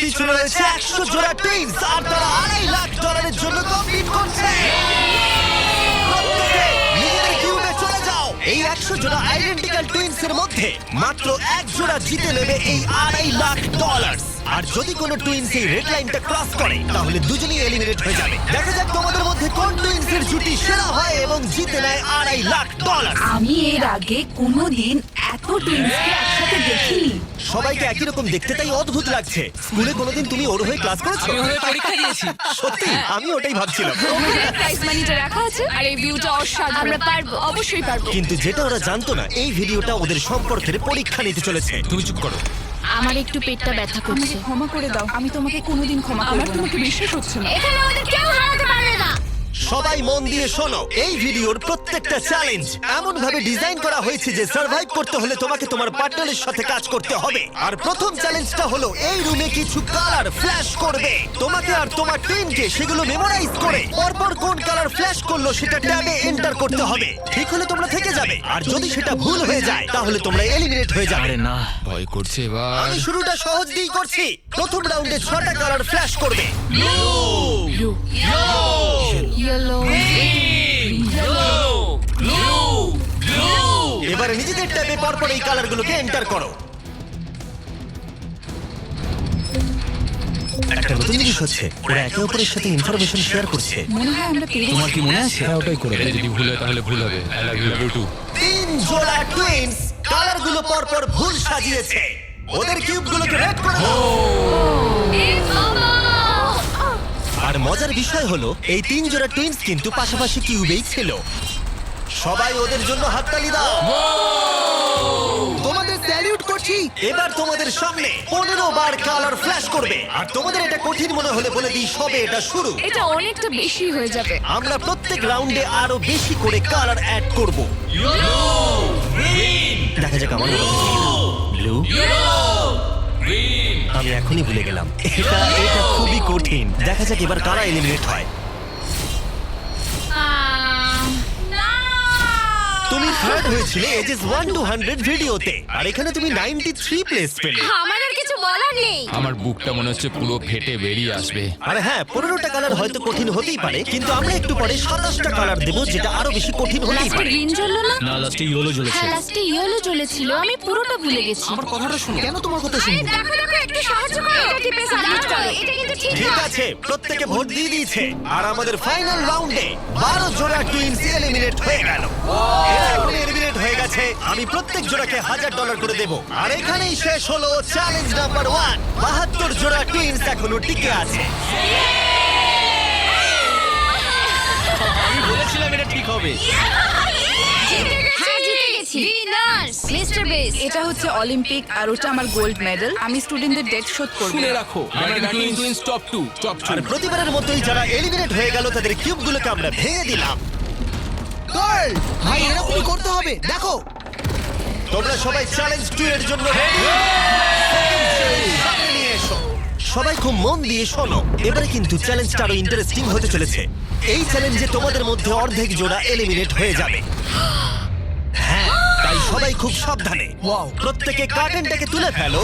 পিছু রয়েছে 100 জোড়া টুইনস আর তারা $2.5 লাখ জন্য কম্পিট করছে। প্রত্যেকে নিজেদের কিউবে চলে যাও। এই 100 জোড়া আইডেন্টিক্যাল টুইনস এর মধ্যে মাত্র এক জোড়া জিতে নেবে এই $2.5 লাখ। আর যদি কোনো টুইনস এই রেড লাইনটা ক্রস করে তাহলে দুজনেই এলিমিনেট হয়ে যাবে। দেখা যাক তোমাদের মধ্যে কোন টুইনস এর জুটি সেরা হয় এবং জিতে নেয় $2.5 লাখ। আমি এর আগে কোনোদিন এত টুইনসকে একসাথে দেখিনি। সবাইকে একই রকম দেখতে তাই অদ্ভুত লাগছে। স্কুলে কোনোদিন তুমি ওর হয়ে ক্লাস করেছো? পরীক্ষা দিয়েছি। সত্যি আমি ওটাই ভাবছিলাম। প্রাইস মানিটা রাখা আছে আর এই ভিউটা অসাধারণ। আমরা পারবো, অবশ্যই পারবো। কিন্তু যেটা ওরা জানতো না এই ভিডিওটা ওদের সম্পর্কের পরীক্ষা নিতে চলেছে। তুমি চুপ করো। আমার একটু পেটটা ব্যথা করছে। ক্ষমা করে দাও, আমি তোমাকে কোনোদিন ক্ষমা করব না। আমার তোমাকে বিশ্বাস হচ্ছে না। এখানে আমাদের কেউ হারাতে পারবে না। সবাই মন দিয়ে শোনো, এই ভিডিওর প্রত্যেকটা চ্যালেঞ্জ এমন ভাবে ডিজাইন করা হয়েছে যে সার্ভাইভ করতে হলে তোমাকে তোমার পার্টনারের সাথে কাজ করতে হবে। আর প্রথম চ্যালেঞ্জটা হলো এই রুমে কিছু কালার ফ্ল্যাশ করবে। তোমাকে আর তোমার টিমকে সেগুলো মেমোরাইজ করে পরপর কোন কালার ফ্ল্যাশ করলো সেটা ট্যাবে এন্টার করতে হবে। ঠিক হলে তোমরা থেকে যাবে, আর যদি সেটা ভুল হয়ে যায় তাহলে তোমরা এলিমিনেট হয়ে যাবে। না, ভয় করছে এবার। আমি শুরুটা সহজ দিয়েই করছি। প্রথম রাউন্ডে 6টা কালার ফ্ল্যাশ করবে। ইয়েলো, এবারে নিজেদের ট্যাবে পরপর এই কালারগুলোকে এন্টার করো। একটা নতুন জিনিস হচ্ছে, ওরা একে অপরের সাথে ইনফরমেশন শেয়ার করছে। মনে হয় আমরা পেরেছি। তোমার কি মনে আছে? হ্যাঁ, ওটাই করে। এটা যদি ভুল হয় তাহলে ভুল হবে। I love you two. 3 জোড়া টুইনস কালারগুলো পরপর ভুল সাজিয়েছে। ওদের কিউবগুলোকে রেড করে দাও। আর মজার বিষয় হলো এই 3 জোড়া টুইনস কিন্তু পাশাপাশি কিউবেই ছিল। সবাই ওদের জন্য হাততালি দাও। তোমাদের স্যালিউট করছি। এবার তোমাদের সামনে 15 বার কালার ফ্ল্যাশ করবে। আর তোমাদের এটা কঠিন মনে হলে বলে দিই, সবে এটা শুরু। এটা অনেকটা বেশি হয়ে যাবে। আমরা প্রত্যেক রাউন্ডে আরো বেশি করে কালার অ্যাড করব। দেখা যাক আমার ব্লু। আমি এখনই ভুলে গেলাম। এটা খুবই কঠিন। দেখা যাক এবার কারা এলিমিনেট হয়। তুমি থার্ড হয়েছিলে এজেস 1 to 100 ভিডিওতে, আর এখানে তুমি 93 প্লেস পেলে। আমার আর কিছু বলার নেই। আমার বুকটা মনে হচ্ছে পুরো ফেটে বেরিয়ে আসবে। আর হ্যাঁ, 15টা কালার হয়তো কঠিন হতেই পারে, কিন্তু আমরা একটু পরে 27টা কালার দেব যেটা আরো বেশি কঠিন হতেই লাস্টে পারে। গ্রিন জ্বললো না? না, লাস্টে ইয়েলো জ্বলেছে। হ্যাঁ, লাস্টে ইয়েলো জ্বলেছিল। আমি পুরোটা ভুলে গেছি। আমার কথাটা শুনো। কেন তোমার কথা আরে শুনবো? দেখো দেখো, একটু সাহায্য করো। এটা টিপে সাবমিট করো। এটা কিন্তু ঠিক ঠিক না। আছে, প্রত্যেকে ভোট দিয়ে দিয়েছে। আর আমাদের ফাইনাল রাউন্ডে 12 জোড়া টুইনস এলিমিনেট হয়ে গেল। এরা এখন এলিমিনেট হয়ে গেছে। আমি প্রত্যেক জোড়াকে $1000 করে দেব। আর এখানেই শেষ হলো চ্যালেঞ্জ নাম্বার 1। 72 জোড়া টুইনস এখনো টিকে আছে। আমি বলেছিলাম এটা ঠিক হবে। হ্যাঁ, জিতে গেছি। Winners mister base. এটা হচ্ছে অলিম্পিক আর ওটা আমার গোল্ড মেডেল। আমি স্টুডেন্টদের ডেট শোধ করব। শুনে রাখো, আমরা টুইনস টপ 2, টপ 2। আর প্রতিবারের মতোই যারা এলিমিনেট হয়ে গেল তাদের কিউবগুলোকে আমরা ভেঙে দিলাম। ভাই এরকমই করতে হবে, দেখো। তোমরা সবাই চ্যালেঞ্জ 2 এর জন্য রেডি? সামনে নিয়ে এসো। সবাই খুব মন দিয়ে শোনো। এবারে কিন্তু চ্যালেঞ্জটা আরো ইন্টারেস্টিং হতে চলেছে। এই চ্যালেঞ্জে তোমাদের মধ্যে অর্ধেক জোড়া এলিমিনেট হয়ে যাবে। হ্যাঁ, তাই সবাই খুব সাবধানে। প্রত্যেকে কার্টেনটাকে তুলে ফেলো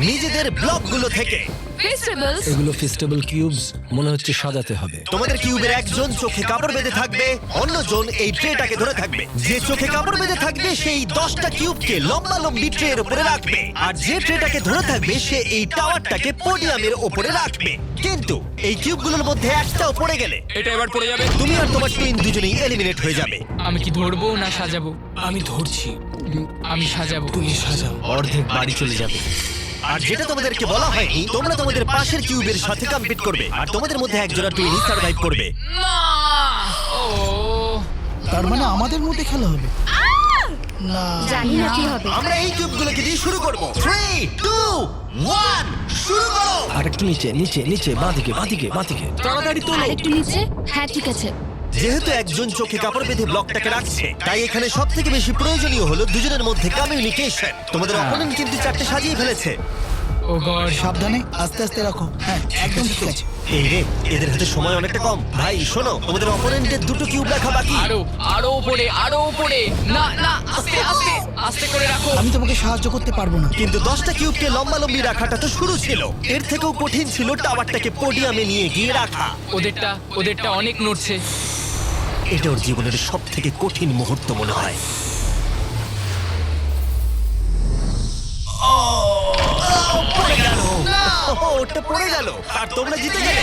নিজেদের ব্লকগুলো থেকে। ফেস্টিভ্যালস। এগুলো ফেস্টিভ্যাল কিউবস, মনে হচ্ছে সাজাতে হবে। তোমাদের কিউবের একজন চোখে কাপড় বেঁধে থাকবে, অন্যজন এই ট্রেটাকে ধরে থাকবে। যে চোখে কাপড় বেঁধে থাকবে সেই 10টা কিউবকে লম্বা লম্বি ট্রের উপরে রাখবে, আর যে ট্রেটাকে ধরে থাকবে সে এই টাওয়ারটাকে পোডিয়ামের উপরে রাখবে। কিন্তু এই কিউবগুলোর মধ্যে একটাও পড়ে গেলে এটা এবার পড়ে যাবে। তুমি আর তোমার টুইন দুজনেই এলিমিনেট হয়ে যাবে। আমি কি ধরবো না সাজাবো? আমি ধরছি, আমি সাজাবো। তুমি সাজাও। অর্ধেক বাড়ি চলে যাবে। আর যেটা তোমাদেরকে বলা হয়নি, তোমরা তোমাদের পাশের কিউবের সাথে কম্পিট করবে, আর তোমাদের মধ্যে একজোড়া টুইনই সার্ভাইভ করবে। ও, তার মানে আমাদের মধ্যে খেলা হবে না। জানি না কি হবে। আমরা এই কিউবগুলোকে দিয়ে শুরু করব। 3 2 1 শুরু করো। আর একটু নিচে নিচে নিচে, বাঁদিকে বাঁদিকে বাঁদিকে। তাড়াতাড়ি তোলো। আরেকটু নিচে। হ্যাঁ, ঠিক আছে। যেহেতু একজন চোখে কাপড় বেঁধে ব্লকটাকে রাখছে, তাই এখানে সব থেকে বেশি প্রয়োজনীয় হলো দুজনের মধ্যে কমিউনিকেশন। তোমাদের অপোনেন্ট কিন্তু 4টে সাজিয়ে ফেলেছে। ও ও গড। সাবধানে, আস্তে আস্তে রাখো। হ্যাঁ, একদম ঠিক আছে। এই রে, এদের হাতে সময় অনেকটা কম। ভাই শোনো, তোমাদের অপোনেন্টের দুটো কিউব রাখা বাকি। আরো উপরে, আরো উপরে। না না, আস্তে আস্তে আস্তে করে রাখো। আমি তোমাকে সাহায্য করতে পারবো না। কিন্তু 10টা কিউবকে লম্বালম্বি রাখাটা তো শুরু ছিল। এর থেকেও কঠিন ছিল টাওয়ারটাকে পোডিয়ামে নিয়ে গিয়ে রাখা। ওদেরটা অনেক নড়ছে। এটা ওর জীবনের সব থেকে কঠিন মুহূর্ত মনে হয়। পড়ে গেল। ওটা পড়ে গেল আর তোমরা জিতে গেলে।